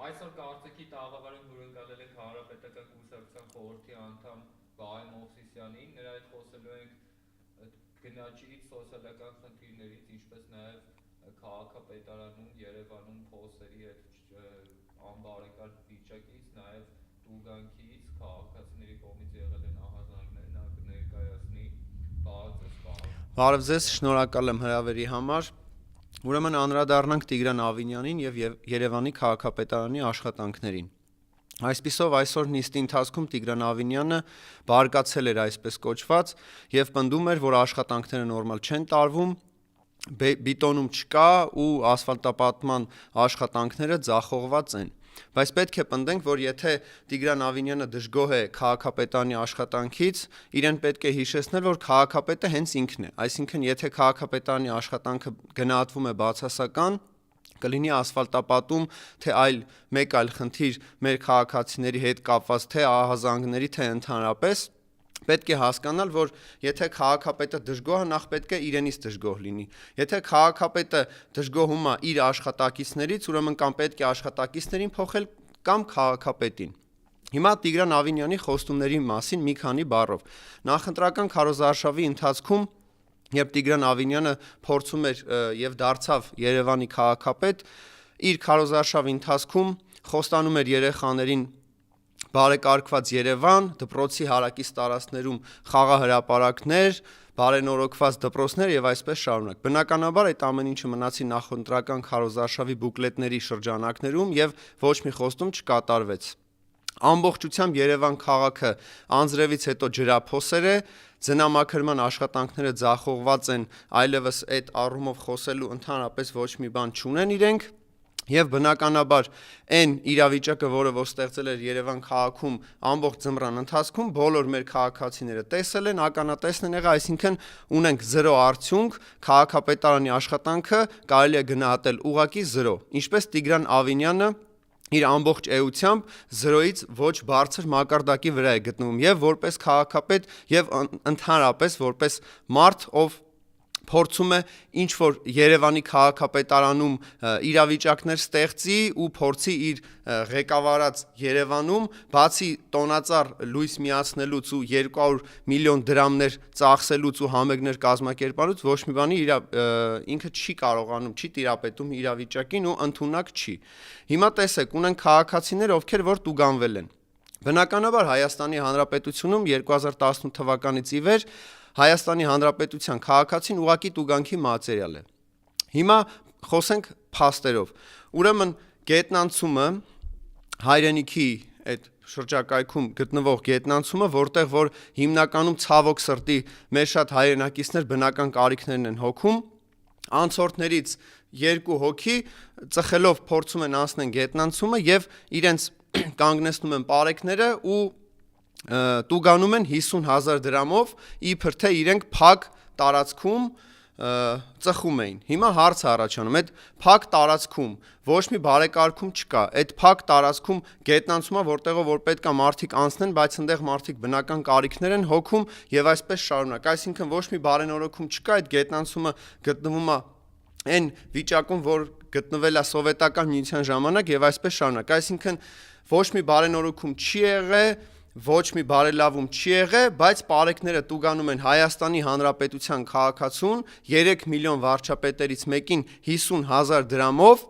Այսօր կարծիքի տաղավարում հյուրընկալել ենք Հանրապետական կուսակցության խորհրդի անդամ Վահե Մովսիսյանին, նրա հետ խոսելու ենք գնաճից, սոցիալական խնդիրներից, ինչպես նաև քաղաքապետարանում, Երևանում փոսերի հետ անբարեկարգ վիճակից, նաև տուգանքից, քաղաքացիների կողմից եղել են ահազանգներ, նա կներկայացնի։ Բարև ձեզ, շնորհակալ եմ հրավերի համար։ Ուրեմն անդրադառնանք Տիգրան Ավինյանին եւ Երևանի քաղաքապետարանի աշխատանքներին։ Այսպիսով այսօր նիստի ընթացքում Տիգրան Ավինյանը բարգացել էր այսպես կոչված եւ պնդում էր, որ աշխատանքները նորմալ չեն տարվում, բիտոնում չկա ու ասֆալտապատման աշխատանքները ձախողված են։ Բայց պետք է պնդենք, որ եթե Տիգրան Ավինյանը դժգոհ է քաղաքապետարանի աշխատանքից, իրեն պետք է հիշեցնել, որ քաղաքապետը հենց ինքն է, այսինքն եթե քաղաքապետարանի աշխատանքը գնահատվում է բացասական, կլինի ասֆալտապատում, թե մեկ այլ խնդիր մեր քաղաքացիների հետ կապված, թե ահազանգների, թե ընդհանրապես, պետք է հասկանալ, որ եթե քաղաքապետը դժգոհ է, նախ պետք է իրենից դժգոհ լինի։ Եթե քաղաքապետը դժգոհում է իր աշխատակիցներից, ուրեմն կամ պետք է աշխատակիցներին փոխել կամ քաղաքապետին։ Հիմա Տիգրան Ավինյանի խոստումների մասին մի քանի բառով։ Նախընտրական քարոզարշավի ընթացքում, երբ Տիգրան Ավինյանը փորձում էր եւ դարձավ Երևանի քաղաքապետ, իր քարոզարշավի ընթացքում խոստանում էր երեխաներին բարեկարգված Երևան, դպրոցի հարակից տարածքներում խաղահրապարակներ, բարենորոգված դպրոցներ եւ այսպես շարունակ։ Բնականաբար այդ ամեն ինչը մնացի նախընտրական քարոզարշավի բուկլետների շրջանակներում եւ ոչ մի խոստում չկատարվեց։ Ամբողջությամբ Երևան քաղաքը անձրևից հետո ջրափոսեր է, ձնամաքրման աշխատանքները ձախողված են, այլևս այդ առումով խոսելու ընդհանրապես ոչ մի բան չունեն իրենք։ Եվ բնականաբար այն իրավիճակը, որը որ ստեղծել էր Երևան քաղաքում ամբողջ ձմռան ընթացքում, բոլոր մեր քաղաքացիները տեսել են, ականատեսն են եղել, այսինքն ունենք 0 արդյունք, քաղաքապետարանի աշխատանքը կարելի է գնահատել ուղղակի 0, ինչպես Տիգրան Ավինյանը իր ամբողջ էությամբ 0-ից ոչ բարձր մակարդակի վրա է գտնվում եւ որպես քաղաքապետ եւ ընդհանրապես որպես մարդ, ով փորձում է ինչ որ Երևանի քաղաքապետարանում իրավիճակներ ստեղծի ու փորձի իր ղեկավարած Երևանում բացի տոնածառ լույս միացնելուց ու 200 միլիոն դրամներ ծախսելուց ու համերգներ կազմակերպելուց ոչ մի բանի ինքը չի կարողանում, չի տիրապետում իրավիճակին ու ընդունակ չի։ Հիմա տեսեք, ունեն քաղաքացիներ, ովքեր որ տուգանվել են։ Բնականաբար Հայաստանի Հանրապետությունում 2018 թվականից ի վեր Հայաստանի Հանրապետության քաղաքացին ուղակի տուգանքի մատերիալ է։ Հիմա խոսենք փաստերով։ Ուրեմն գետնանցումը հայրենիքի այդ շրջակայքում գտնվող գետնանցումը, որտեղ որ հիմնականում ցավոք սրտի մեր շատ հայրենակիցներ բնական կարիքներն են հոգում, անցորդներից 2 հոգի ծխելով փորձում են անցնել գետնանցումը եւ իրենց կանգնեցնում են պարեկները ու տուգանում են 50,000 դրամով, իբր թե իրենք փակ տարածքում ծխում էին։ Հիմա հարց է առաջանում, այդ փակ տարածքում ոչ մի բարեկարգում չկա։ Այդ փակ տարածքում գետնանցումա, որտեղով որ պետքա մարդիկ անցնեն, բայց այնտեղ մարդիկ բնական կարիքներ են հոգում եւ այսպես շարունակ։ Այսինքն ոչ մի բարենորոգում չկա, այդ գետնանցումը գտնվում է այն վիճակում, որ գտնվել է սովետական միության ժամանակ եւ այսպես շարունակ։ Այսինքն ոչ մի բարենորոգում չի եղել, ոչ մի բարելավում չի եղել, բայց պարեկները տուգանում են Հայաստանի Հանրապետության քաղաքացուն 3 միլիոն վարչապետերից մեկին 50,000 դրամով,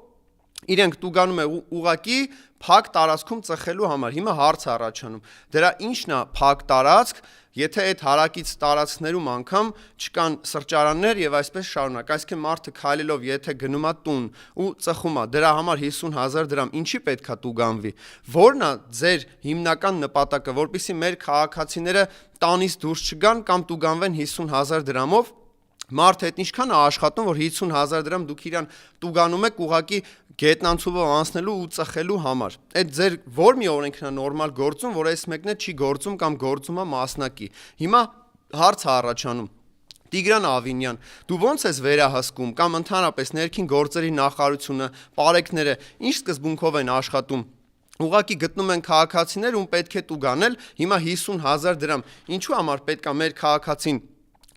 իրենք տուգանում է ուղակի փակ տարածքում ծխելու համար։ Հիմա հարց է առաջանում, դրա ի՞նչն է փակ տարածք, եթե այդ հարակից տարածքներում անգամ չկան սրճարաններ եւ այսպես շարունակ։ Այսինքն մարդը քայլելով եթե գնում է տուն ու ծխում է, դրա համար 50,000 դրամ ինչի պետքա տուգանվի։ Որն է ձեր հիմնական նպատակը, որպեսզի մեր քաղաքացիները տանից դուրս չգան կամ տուգանվեն 50,000 դրամով։ Մարդը այդ ինչքան է աշխատում, որ 50,000 դրամ դուք իրան տուգանում եք ուղակի գետնանցումով անցնելու ու ծխելու համար։ Այդ ձեր որ մի օրենքն է նորմալ գործում, որ այս մեկն է չի գործում կամ գործում է մասնակի։ Հիմա հարց է առաջանում. Տիգրան Ավինյան, դու ո՞նց ես վերահսկում կամ ընդհանրապես ներքին գործերի նախարարությունը, պարեկները ինչ սկզբունքով են աշխատում։ Ուղղակի գտնում են քաղաքացիներ, ում պետք է տուգանել, հիմա 50,000 դրամ։ Ինչու համար պետքա մեր քաղաքացին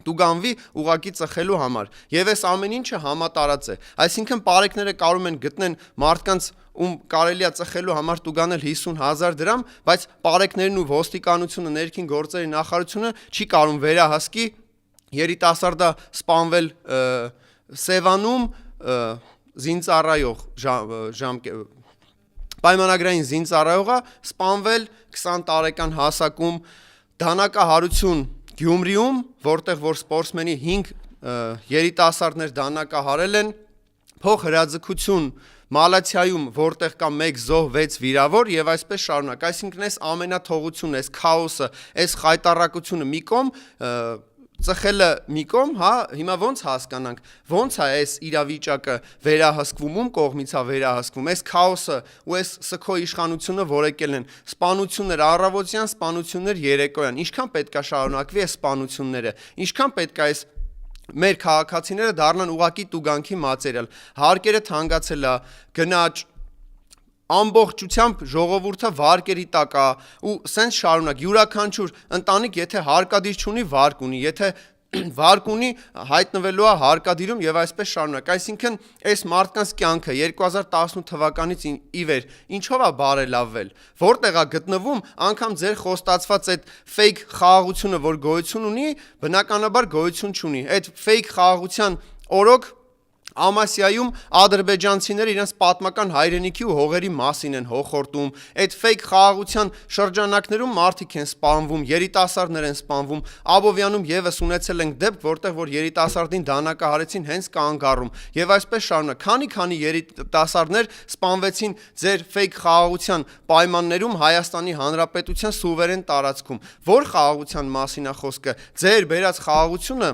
տուգանվի ուղակի ծխելու համար։ Եվ այս ամեն ինչը համատարած է։ Այսինքն պարեկները կարող են գտնեն մարդկանց ում կարելի է ծխելու համար տուգանել 50,000 դրամ, բայց պարեկներն ու ոստիկանությունը, ներքին գործերի նախարարությունը չի կարող վերահասկի երիտասարդը սպանվել Սևանում զինծառայող պայմանագրային զինծառայողը սպանվել 20 տարեկան հասակում, դանակահարություն Գյումրիում, որտեղ որ սպորտսմենի 5 երիտասարդներ դանակահարել են, փոխհրաձգություն Մալաթիայում, որտեղ կա 1 զոհ 6 վիրավոր եւ այսպես շարունակ, այսինքն այս ամենաթողությունը, այս քաոսը, այս խայտառակությունը մի կողմ ծխելը մի կողմ, հա, հիմա ոնց հասկանանք, ոնց է այս իրավիճակը վերահսկվում, ում կողմից է վերահսկվում, այս քաոսը ու այս սքո իշխանությունը որեկել են, սպանություններ առավոտյան, սպանություններ երեկոյան, ինչքան պետք է շարունակվի այս սպանությունները, ինչքան պետք է այս մեր քաղաքացիները դառնան ուղակի տուգանքի մատերիալ, հարկերը թանկացել է, գնաճ ամբողջությամբ ժողովուրդը վարկերի տակ է ու սենց շարունակ յուրաքանչյուր ընտանիք եթե հարկադիր չունի վարկ ունի, եթե վարկ ունի հայտնվելու է հարկադիրում եւ այսպես շարունակ, այսինքն այս մարդկանց կյանքը 2018 թվականից ի վեր ինչով է բարելավվել, որտեղ է գտնվում, անգամ ձեր խոստացված այդ fake խաղաղությունը, որ գոյություն ունի, բնականաբար գոյություն չունի, այդ fake խաղաղության օրոք Ամասիայում ադրբեջանցիները իրենց պատմական հայրենիքի ու հողերի մասին են հոխորտում, այդ fake խաղաղության շրջանակներում մարդիկ են սպանվում, երիտասարդներ են սպանվում, Աբովյանում եւս ունեցել ենք դեպք, որտեղ որ երիտասարդին դանակահարեցին հենց կանգառում, եւ այսպես շարունակ, քանի երիտասարդներ սպանվեցին ձեր fake խաղաղության պայմաններում Հայաստանի Հանրապետության սուվերեն տարածքում, որ խաղաղության մասին է խոսքը, ձեր բերած խաղաղությունը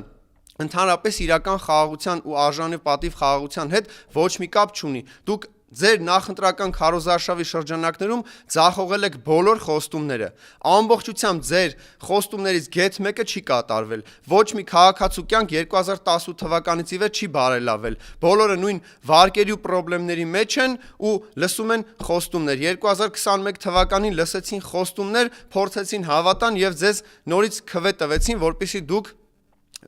ընդհանրապես իրական խաղաղության ու արժանի պատիվ խաղաղության հետ ոչ մի կապ չունի։ Դուք ձեր նախընտրական քարոզարշավի շրջանակներում ձախողել եք բոլոր խոստումները։ Ամբողջությամբ ձեր խոստումներից գեթ մեկը չի կատարվել։ Ոչ մի քաղաքացու կյանք 2018 թվականից ի վեր չի բարելավել։ Բոլորը նույն վարկերի ու խնդիրների մեջ են ու լսում են խոստումներ։ 2021 թվականին լսեցին խոստումներ, փորձեցին հավատան եւ ձեզ նորից քվե տվեցին, որպեսզի դուք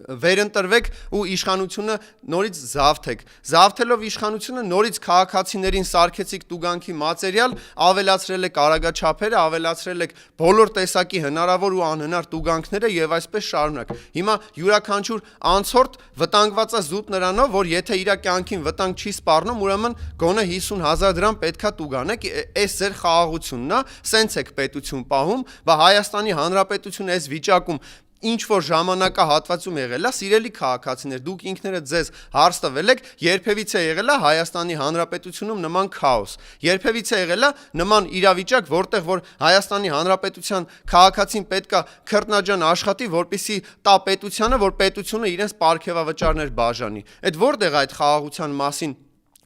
վերընտրվեք ու իշխանությունը նորից զավթեք, զավթելով իշխանությունը նորից քաղաքացիներին սարքեցիք տուգանքի մատերիալ, ավելացրել եք արագաչափերը, ավելացրել եք բոլոր տեսակի հնարավոր ու անհնար տուգանքները եւ այսպես շարունակ։ Հիմա յուրաքանչյուր անցորդ վտանգված է զուտ նրանով, որ եթե իր կյանքին վտանգ չի սպառնում, ուրեմն գոնե 50,000 դրամ պետքա տուգանեք, այս ձեր խաղաղությունն է, սենց եք պետություն պահում, բա Հայաստանի Հանրապետությունը այս վիճակում ինչ որ ժամանակահատվածում եղել է, սիրելի քաղաքացիներ, դուք ինքներդ ձեզ հարց տվել եք, երբևիցե եղել է Հայաստանի Հանրապետությունում նման քաոս, երբևիցե եղել է նման իրավիճակ, որտեղ որ Հայաստանի Հանրապետության քաղաքացին պետքա քրտնաջան աշխատի, որպեսզի տա պետությանը, որ պետությունը իրենց պարգևավճարներ բաժանի։ Այդ որտեղ է այդ խաղաղության մասին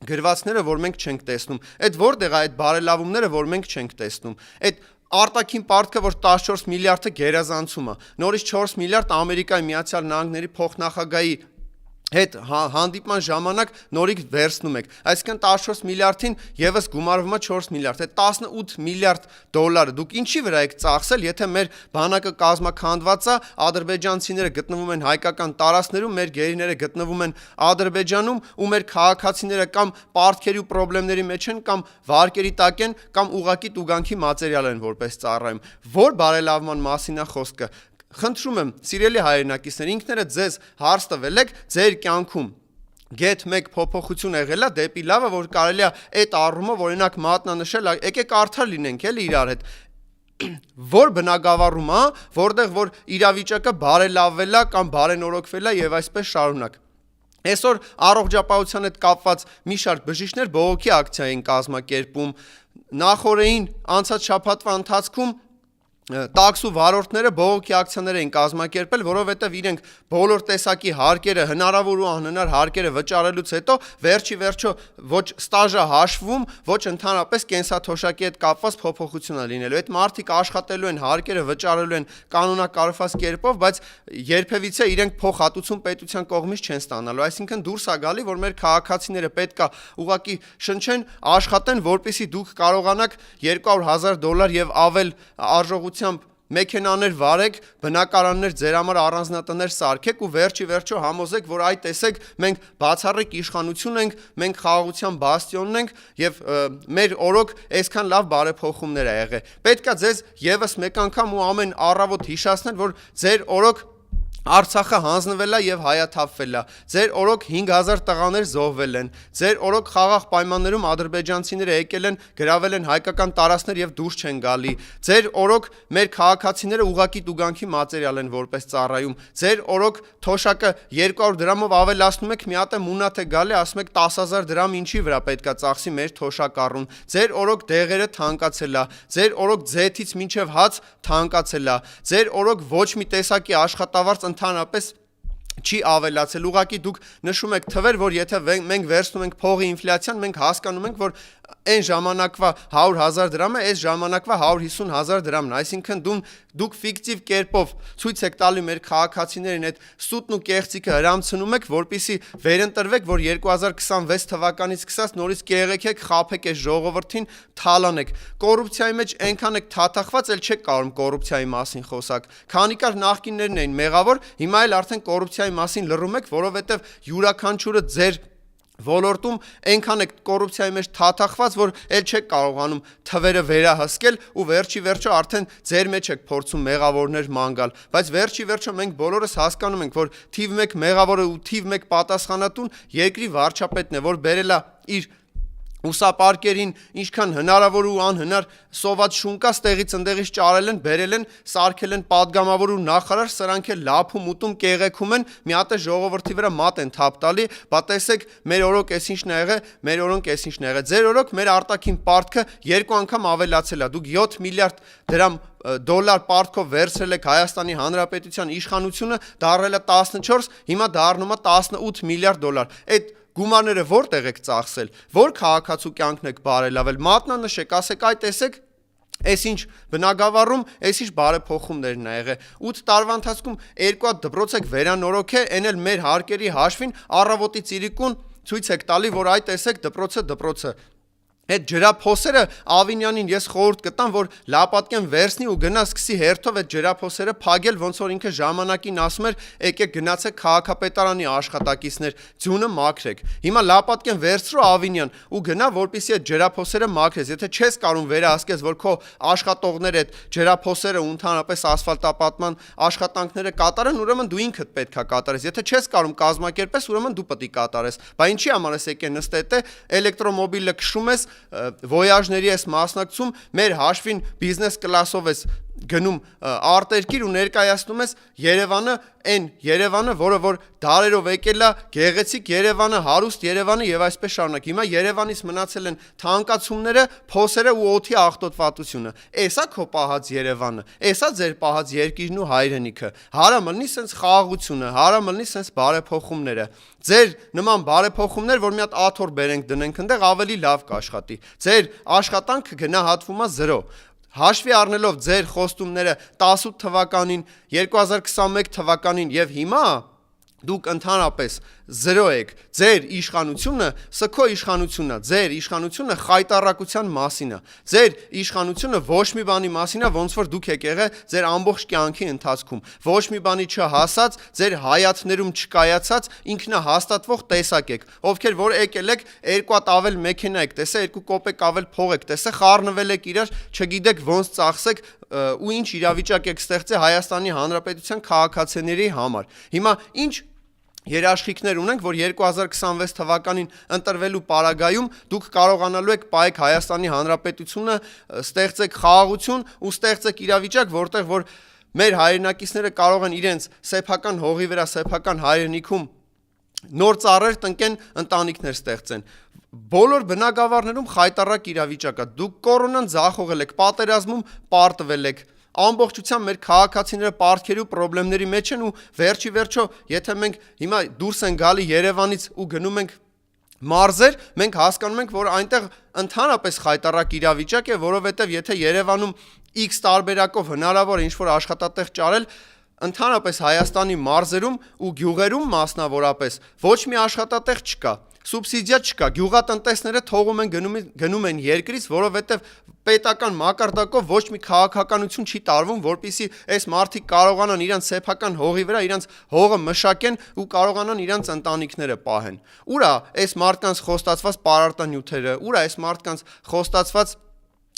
գրվածները, որ մենք չենք տեսնում, այդ որտեղ է այդ բարելավումները, որ մենք չենք տեսնում, այդ արտաքին պարտքը, որ 14 միլիարդը գերազանցում է, նորից 4 միլիարդ Ամերիկայի Միացյալ Նահանգների փոխնախագահի հետ հանդիպման ժամանակ նորից վերցնում եք, այսինքն 14 միլիարդին եւս գումարվում է 4 միլիարդ, այդ 18 միլիարդ դոլարը դուք ինչի վրա եք ծախսել, եթե մեր բանակը կազմաքանդված է, ադրբեջանցիները գտնվում են հայկական տարածքներում, մեր գերիները գտնվում են Ադրբեջանում ու մեր քաղաքացիները կամ պարտքերի ու խնդիրների մեջ են, կամ վարկերի տակ են, կամ ուղակի տուգանքի մատերիալ են որպես ծառայում, որ բարելավման մասին է խոսքը։ Խնդրում եմ, սիրելի հայրենակիցներ, ինքներդ ձեզ հարց տվել եք ձեր կյանքում գեթ մեկ փոփոխություն եղել է դեպի լավը, որ կարելի է այդ առումով օրինակ մատնանշել, եկեք արդար լինենք էլի իրար հետ, որ բնակավարում է, որտեղ որ իրավիճակը բարելավվել է կամ բարենորոգվել է եւ այսպես շարունակ։ Այսօր առողջապահության հետ կապված մի շարք բժիշկներ բողոքի ակցիա են կազմակերպում, նախորդին անցած շաբաթվա ընթացքում տաքսու վարորդները բողոքի ակցիաներ են կազմակերպել, որովհետև իրենք բոլոր տեսակի հարկերը, հնարավոր ու անհնար հարկերը վճարելուց հետո վերջը ոչ ստաժը հաշվում, ոչ ընդհանրապես կենսաթոշակի հետ կապված փոփոխություն է լինելու։ Այդ մարդիկ աշխատելու են, հարկերը վճարելու են կանոնակարգված կերպով, բայց երբևիցե իրենք փոխհատուցում պետության կողմից չեն ստանալու։ Այսինքն դուրս է գալի, որ մեր քաղաքացիները պետքա ուղղակի շնչեն, աշխատեն, որպեսզի դուք կարողանաք $200,000 եւ ավել արժողությամբ մեքենաներ վարեք, բնակարաններ ձեր համար առանձնատներ սարքեք ու վերջի վերջո համոզեք, որ այ տեսեք, մենք բացառիկ իշխանություն ենք, մենք խաղաղության բաստիոնն ենք եւ մեր օրոք այսքան լավ բարեփոխումներ ա եղել։ Պետքա ձեզ եւս մեկ անգամ ու ամեն առավոտ հիշեցնել, որ ձեր օրոք Արցախը հանձնվել է եւ հայաթափվել է։ Ձեր օրոք 5000 տղաներ զոհվել են։ Ձեր օրոք խաղաղ պայմաններում ադրբեջանցիները եկել են, գրավել են հայկական տարածքներ եւ դուրս չեն գալի։ Ձեր օրոք մեր քաղաքացիները ուղակի տուգանքի մատերիալ են որպես ծառայում։ Ձեր օրոք թոշակը 200 դրամով ավելացնում եք, մի հատ է մունաթ է գալի, ասում եք 10000 դրամ ինչի վրա պետքա ծախսի մեր թոշակառուն։ Ձեր օրոք դեղերը թանկացել է։ Ձեր օրոք ձեթից մինչև հաց թանկացել է։ Ձեր օրոք ոչ մի տեսակի աշխատավարձ ընդհանրապես չի ավելացել, ուղղակի դուք նշում եք թվեր, որ եթե մենք վերցնում ենք փողի ինֆլյացիան, մենք հասկանում ենք, որ այն ժամանակվա 100,000 դրամը այս ժամանակվա 150,000 դրամն, այսինքն դուք ֆիկտիվ կերպով ցույց եք տալի մեր քաղաքացիներին այդ սուտն ու կեղծիքը հրամցնում եք, որպեսզի վերընտրվեք, որ 2026 թվականից սկսած նորից կեղեքեք, խաբեք այս ժողովրդին, թալանեք։ Կոռուպցիայի մեջ այնքան եք թաթախված, էլ չեք կարող կոռուպցիայի մասին խոսակ։ Քանի կար նախկիններն էին մեղավոր, հիմա էլ արդեն կոռուպցիայի մասին լռում եք, որովհետև յուրաքանչյուրը ձեր ոլորտում այնքան է կոռուպցիայի մեջ թաթախված, որ էլ չեք կարողանում թվերը վերահսկել ու վերջի վերջո արդեն ձեր մեջ եք փորձում մեղավորներ ման գալ, բայց վերջի վերջո մենք բոլորս հասկանում ենք, որ թիվ 1 մեղավորը ու թիվ 1 պատասխանատուն երկրի վարչապետն է, որ բերել է իր ուսապարկերին ինչքան հնարավոր ու անհնար սոված շունկա ստեղից ընդեղից ճարել են, բերել են, սարքել են падգամավոր ու նախարար, սրանք էլ լափում ուտում կեղեքում են, մի հատ է ժողովրդի վրա մատ են թափ տալի, բա տեսեք մեր օրոք էս ինչն ա եղել, մեր օրոնք էս ինչն ա եղել, ձեր օրոք մեր արտաքին պարտքը 2 անգամ ավելացել է, դուք 7 միլիարդ դրամ դոլար պարտքով վերցրել եք Հայաստանի Հանրապետության իշխանությունը, դառել է 14, հիմա դառնում է 18 միլիարդ դոլար։ Այդ գումարները որտեղ եք ծախսել, որ քաղաքացու կյանքն եք բարելավել, մատնանշեք, ասեք այ տեսեք, այս ինչ բնագավառում, այս ինչ բարեփոխումներն ա եղել։ 8 տարվա ընթացքում 2 հատ դպրոց եք վերանորոգել, այն էլ մեր հարկերի հաշվին, առավոտի ծիրիկուն ցույց եք տալի, որ այ տեսեք դպրոցը Այդ ջրափոսերը Ավինյանին ես խորհուրդ կտամ, որ լապատկեն վերցնի ու գնա սկսի հերթով այդ ջրափոսերը փագել, ոնց որ ինքը ժամանակին ասում էր, եկեք գնացեք քաղաքապետարանի աշխատակիցներ, ձյունը մաքրեք։ Հիմա լապատկեն վերցրու Ավինյան ու գնա, որպեսզի այդ ջրափոսերը մաքրես։ Եթե չես կարող վերահսկես, որ քո աշխատողները այդ ջրափոսերը ու ընդհանրապես ասֆալտապատման աշխատանքները կատարեն, ուրեմն դու ինքդ պետքա կատարես։ Եթե չես կարող կազմակերպես, ուրեմն դու պետք է կատարես։ Բա ինչի համար ես եկել նստել է էլեկտրոմոբիլը քշում ես Voyage-ների ես մասնակցում, մեր հաշվին բիզնես կլասով ես գնում արտերկիր ու ներկայացնում ես Երևանը, այն Երևանը, որը որ դարերով եկել է, գեղեցիկ Երևանը, հարուստ Երևանը եւ այսպես շարունակ։ Հիմա Երևանից մնացել են թանկացումները, փոսերը ու օդի աղտոտվածությունը։ Էսա քո պահած Երևանը, էսա ձեր պահած երկիրն ու հայրենիքը։ Հարա մլնի սենց խաղաղությունը, հարա մլնի սենց բարեփոխումները։ Ձեր նման բարեփոխումներ, որ մի հատ աթոռ բերենք դնենք ընդեղ, ավելի լավ կաշխատի։ Ձեր աշխատանքը գնահատվում է 0։ Հաշվի առնելով ձեր խոստումները 18 թվականին, 2021 թվականին եւ հիմա դուք ընդհանրապես 0 եք։ Ձեր իշխանությունը, սա քո իշխանությունն է, ձեր իշխանությունը խայտարակության մասին է։ Ձեր իշխանությունը ոչ մի բանի մասին է, ոնց որ դուք եք եղել ձեր ամբողջ կյանքի ընթացքում։ Ոչ մի բանի չհասած, ձեր հայացներում չկայացած ինքնահաստատվող տեսակ եք, ովքեր որ եկել եք 2 հատ ավել մեքենա եք տեսել, 2 կոպեկ ավել փող եք տեսել, խառնվել եք իրար, չգիտեք ոնց ծախսեք ու ինչ իրավիճակ եք ստեղծել Հայաստանի Հանրապետության քաղաքացիների համար։ Հիմա ինչ երաշխիքներ ունենք, որ 2026 թվականին ընտրվելու պարագայում դուք կարողանալու եք պայեք Հայաստանի Հանրապետությունը, ստեղծեք խաղաղություն ու ստեղծեք իրավիճակ, որտեղ որ մեր հայրենակիցները կարող են իրենց սեփական հողի վրա, սեփական հայրենիքում նոր ծառեր տնկեն, ընտանիքներ ստեղծեն։ Բոլոր բնակավարներում խայտառակ իրավիճակ է։ Դուք կորոնան ձախողել եք, պատերազմում պարտվել եք։ Ամբողջությամբ մեր քաղաքացիները պարտքերի ու խնդիրների մեջ են ու վերջի վերջո, եթե մենք հիմա դուրս են գալի Երևանից ու գնում ենք մարզեր, մենք հասկանում ենք, որ այնտեղ ընդհանրապես խայտառակ իրավիճակ է, որովհետև եթե Երևանում X տարբերակով հնարավոր է ինչ-որ աշխատատեղ ճարել, ընդհանրապես Հայաստանի մարզերում ու գյուղերում մասնավորապես ոչ մի աշխատատեղ չկա։ Սուբսիդիա չկա, գյուղատնտեսները թողում են գնում են երկրից, որովհետև պետական մակարդակով ոչ մի քաղաքականություն չի տարվում, որպեսզի այս մարդիկ կարողանան իրանց սեփական հողի վրա իրանց հողը մշակեն ու կարողանան իրանց ընտանիքները պահեն։ Ուր է այս մարդկանց խոստացված պարարտանյութերը, ուր է այս մարդկանց խոստացված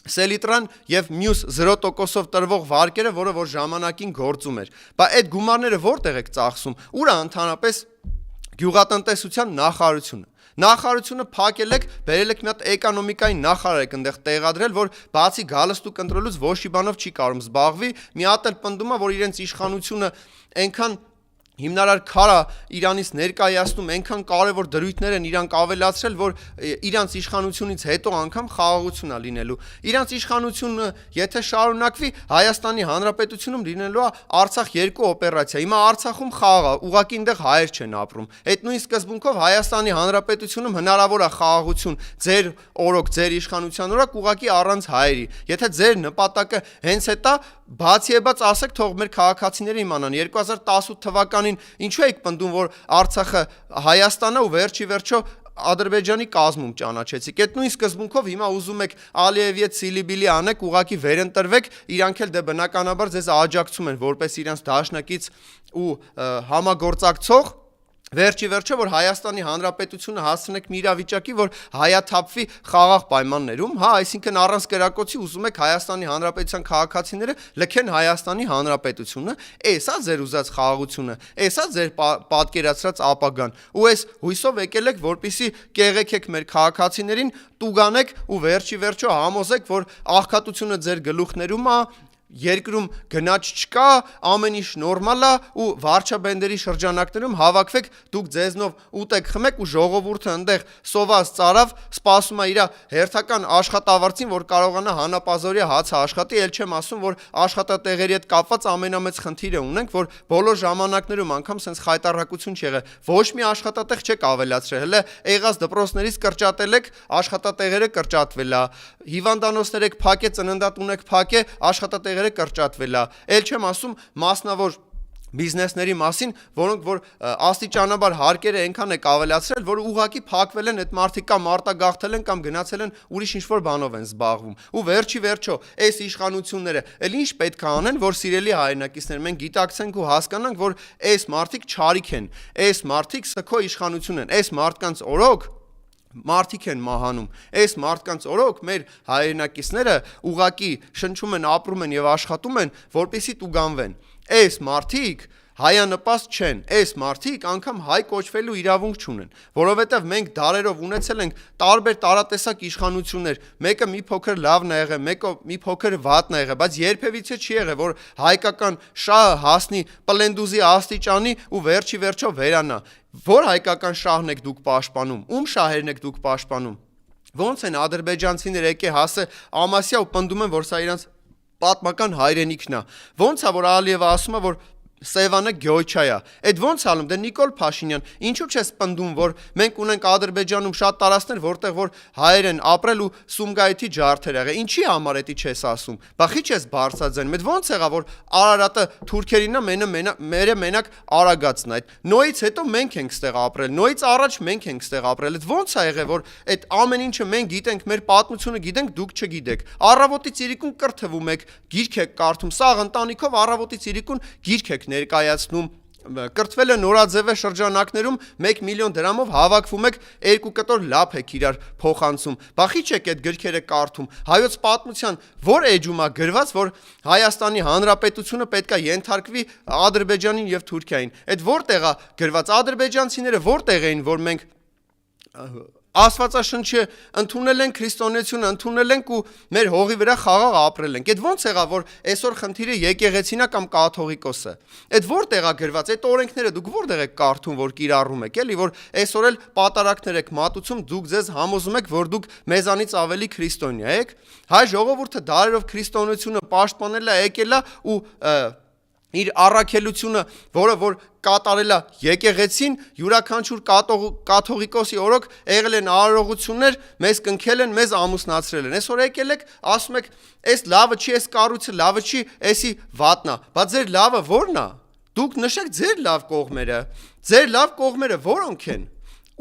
սելիտրան եւ մյուս 0%-ով տրվող վարկերը, որը որ ժամանակին գործում էր։ Բա այդ գումարները որտեղ եք ծախսում։ Ուր է ընդհանրապես գյուղատնտեսության նախարարությունը։ Նախարարությունը փակել եք, բերել եք մի հատ էկոնոմիկայի նախարար եք այնտեղ տեղադրել, որ բացի գալստու կընտրելուց ոչ մի բանով չի կարող զբաղվի, մի հատ էլ պնդում է, որ իրենց իշխանությունը այնքան հիմնարար քարա Իրանից ներկայացնում, այնքան կարևոր դրույթներ են իրանք ավելացրել, որ իրանց իշխանությունից հետո անգամ խաղաղություն է լինելու։ Իրանց իշխանությունը եթե շարունակվի, Հայաստանի Հանրապետությունում լինելու է Արցախ 2 օպերացիա։ Հիմա Արցախում խաղաղ է, ուղղակի այնտեղ հայեր չեն ապրում։ Այդ նույն սկզբունքով Հայաստանի Հանրապետությունում հնարավոր է խաղաղություն ձեր օրոք, ձեր իշխանության օրոք, ուղղակի առանց հայերի։ Եթե ձեր նպատակը հենց այդ է, բացիեբաց ասեք, թող մեր քաղաքացիները իմանան 2018 թվականին ինչու եք պնդում, որ Արցախը Հայաստանն է ու վերջի վերջո Ադրբեջանի կազմում ճանաչեցիք։ Այդ նույն սկզբունքով հիմա ուզում եք Ալիևի հետ սիլիբիլի անեք, ուղղակի վերընտրվեք, իրանք էլ դե բնականաբար ձեզ աջակցում են որպես իրանց դաշնակից ու համագործակցող։ Վերջի վերջո որ Հայաստանի Հանրապետությունը հասցնեք մի իրավիճակի, որ հայաթափվի խաղաղ պայմաններում, հա, այսինքն առանց կրակոցի ուզում եք Հայաստանի Հանրապետության քաղաքացիները լքեն Հայաստանի Հանրապետությունը, էսա ձեր ուզած խաղաղությունը, էսա ձեր պատկերացրած ապագան։ Ու այս հույսով եկել եք, որպեսզի կեղեքեք մեր քաղաքացիներին, տուգանեք ու վերջի վերջո համոզեք, որ աղքատությունը ձեր գլուխներում է, երկրում գնաճ չկա, ամեն ինչ նորմալ է ու վարչաբենդերի շրջանակներում հավաքվեք, դուք ձեզնով ուտեք, խմեք ու ժողովուրդը այնտեղ սոված ծարավ, սպասում է իր հերթական աշխատավարձին, որ կարողանա հանապազորյա հացը աշխատի, ել չեմ ասում, որ աշխատատեղերի հետ կապված ամենամեծ խնդիրը ունենք, որ բոլոր ժամանակներում անգամ sense խայտարակություն չեղե, ոչ մի աշխատատեղ չեք ավելացրել, հələ եղած դպրոցներից կրճատել եք, աշխատատեղերը կրճատվել է, հիվանդանոցներ եք փակե, ծննդատուն եք փակե, աշխատատեղերը կրճատվել է, ել չեմ ասում մասնավոր բիզնեսների մասին, որոնք որ աստիճանաբար հարկերը այնքան եք ավելացրել, որ ուղղակի փակվել են, այդ մարդիկ կամ արտագաղթել են կամ գնացել են ուրիշ ինչ-որ բանով են զբաղվում։ Ու վերջի վերջո, այս իշխանությունները էլ ինչ պետք է անեն, որ սիրելի հայրենակիցներ, մենք գիտակցենք ու հասկանանք, որ այս մարդիկ չարիք են, այս մարդիկ սքո իշխանություն են, այս մարդկանց օրոք մարդիկ են մահանում, այս մարդկանց օրոք մեր հայրենակիցները ուղակի շնչում են, ապրում են եւ աշխատում են, որպեսզի տուգանվեն։ Այս մարդիկ հայանպաստ չեն, այս մարդիկ անգամ հայ կոչվելու իրավունք չունեն, որովհետև մենք դարերով ունեցել ենք տարբեր տարատեսակ իշխանություններ, մեկը մի փոքր լավն է եղել, մեկը մի փոքր վատն է եղել, բայց երբևիցե չի եղել, որ հայկական շահը հասնի պլենդուզի աստիճանի ու վերջի վերջո վերանա։ Որ հայկական շահն եք դուք պաշտպանում, ում շահերն եք դուք պաշտպանում։ Ոնց են ադրբեջանցիները եկե հասե Ամասիա ու պնդում են, որ սա իրանց պատմական հայրենիքն է։ Ոնց է որ Ալիևը ասում է, որ Սևանը գյոյչա է։ Այդ ոնց ալում, դե Նիկոլ Փաշինյան, ինչու՞ չես պնդում, որ մենք ունենք Ադրբեջանում շատ տարածքներ, որտեղ որ հայեր են ապրել ու Սումգայիթի ջարդեր եղել։ Ինչի համար էդի չես ասում։ Բախի չես բարձրաձայն։ Մեծ ոնց եղա, որ Արարատը թուրքերին է, մերը մենակ Արագածն է։ Այդ նոյից հետո մենք ենք ստեղ ապրել, նոյից առաջ մենք ենք ստեղ ապրել։ Այդ ոնց է եղել, որ այդ ամեն ինչը մենք գիտենք, մեր պատմությունը գիտենք, դուք չգիտեք։ Առավոտից իրիկուն կրթվում եք, գիրք եք կարդում, սաղ ընտանիքով առավոտից իրիկուն գիրք եք ներկայացնում, կրթվել է նորաձևե շրջանակներում 1 միլիոն դրամով հավաքվում եք, 2 կտոր լապ եք իրար փոխանցում։ Բախի չեք այդ գրքերը կարդում։ Հայոց պատմության որ էջում է գրված, որ Հայաստանի Հանրապետությունը պետք է ենթարկվի Ադրբեջանին եւ Թուրքիային։ Այդ որտեղ է գրված, ադրբեջանցիները որտեղ էին, որ մենք Աստվածաշնչը ընդունել ենք, քրիստոնեությունը ընդունել ենք ու մեր հողի վրա խաղաղ ապրել ենք։ Այդ ոնց եղա, որ այսօր խնդիրը եկեղեցին է կամ կաթողիկոսը։ Այդ որտեղ է գրված, այդ օրենքները դուք որտեղ եք կարդում, որ կիրառում եք, էլի, որ այսօր էլ պատարակներ եք մատուցում, դուք ձեզ համոզում եք, որ դուք մեզանից ավելի քրիստոնյա եք։ Հայ ժողովուրդը դարերով քրիստոնեությունը պաշտպանել է, եկել է ու իր առաքելությունը, որը որ կատարել է եկեղեցին, յուրաքանչյուր կաթողիկոսի օրոք եղել են արարողություններ, մեզ կնքել են, մեզ ամուսնացրել են։ Այսօր եկել եք, ասում եք, այս լավը չի, այս կառույցը լավը չի, էսի վատն է։ Բայց ձեր լավը ո՞րն է։ Դուք նշեք ձեր լավ կողմերը։ Ձեր լավ կողմերը որոնք են։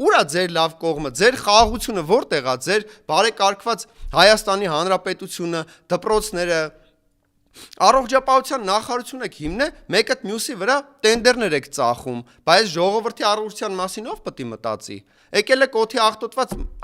Ուրա ձեր լավ կողմը, ձեր խաղաղությունը որտեղ է, ձեր բարեկարգված Հայաստանի Հանրապետությունը, դպրոցները, առողջապահության նախարարությունը հիմն է, մեկը մյուսի վրա տենդերներ եք ծախում, բայց ժողովրդի առողջության մասին ով պետք է մտածի։ Եկել եք օդի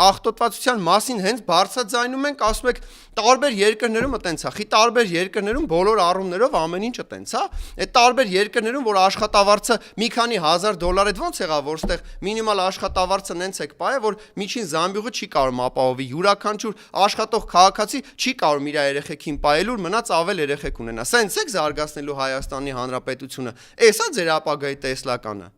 աղտոտվածության մասին հենց բարձրաձայնում ենք, ասում եք տարբեր երկրներում այտենց է, խի տարբեր երկրներում բոլոր առումներով ամեն ինչ այտենց է, այդ տարբեր երկրներում, որ աշխատավարձը մի քանի $1000 է, ոնց եղավ, որ ստեղ մինիմալ աշխատավարձը նենց եք պայել, որ միջին զամբյուղը չի կարող ապահովի, յուրաքանչյուր աշխատող քաղաքացի չի կարող իր երեխեքին պայել, որ մնաց ավել երեխեք ունենա։ Սենց եք զարգացնելու Հայաստանի Հանրապետությունը։ Էսա ձեր ապագայի տեսլականը։